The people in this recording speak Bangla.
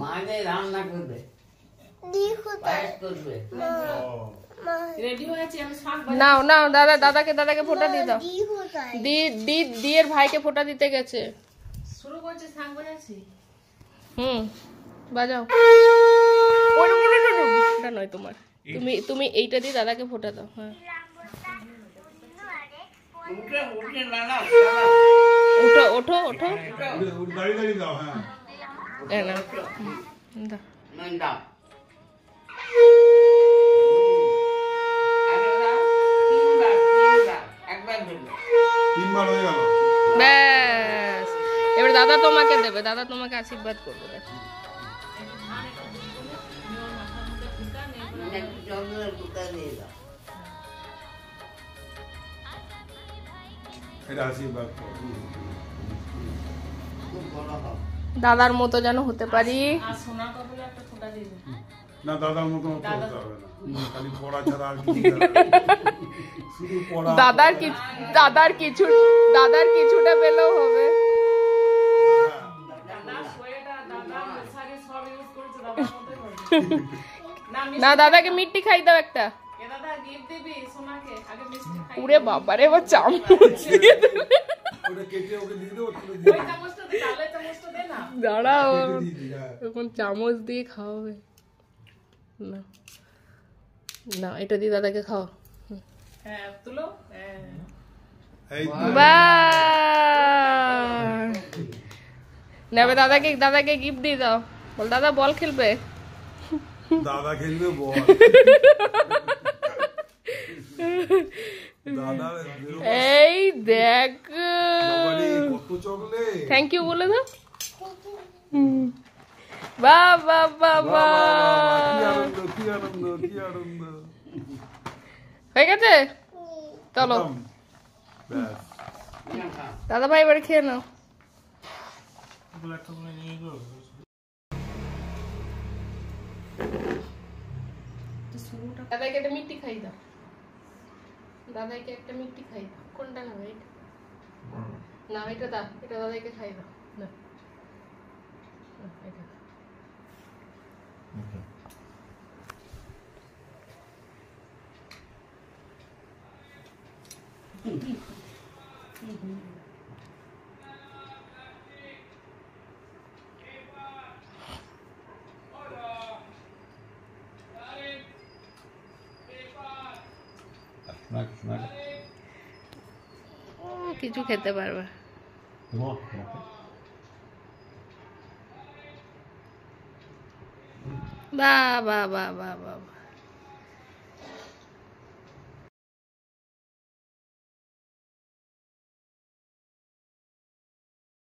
মাঝে রান্না করবে, করবে। নাও নাও দাদা, দাদাকে ফোঁটা দিয়ে দাও। দিয়ের ভাইকে ফোঁটা দিতে গেছে। শুরু করছে, শাঁখ বাজাচ্ছি। বাজাও। ওটা নয় তোমার, তুমি এইটা দিয়ে দাদাকে ফোঁটা দাও। হ্যাঁ ওঠো ওঠো ওঠো, ব্যাস এবার দাদা তোমাকে দেবে, দাদা তোমাকে আশীর্বাদ করবে। দাদার মতো যেন হতে পারি। না দাদার মতো হতে হবে না, খালি পড়া ছাড়া আর কিছু শুধু পড়া। দাদার কিছুটা পেলেও হবে। না দাদাকে মিষ্টি খাই দাও একটা। পুরে বাবারে এবার চামচ দিয়ে দাঁড়াও, এখন চামচ দিয়ে খাওয়াবে। না না, এটা দিয়ে দাদাকে খাও। নেবে দাদাকে গিফট দিয়ে দাও। বল দাদা বল খেলবে, দাদা খেলবে বল। এই দেখ, থ্যাংক ইউ বলে দাও। বাহ বাহ বাহ বাহ, হয়ে গেছে। চলো দাদা ভাই এবারে খেয়ে নাও। দাদাকে একটা মিষ্টি খাই দাও, দাদাকে একটা মিষ্টি খাই দাও। কোনটা নেবে? এটা না, এটা দাও, এটা দাদাকে খাই দাও। না এটা কিছু খেতে পারবে। বাহ বাহ বাহ বাহ বাহ।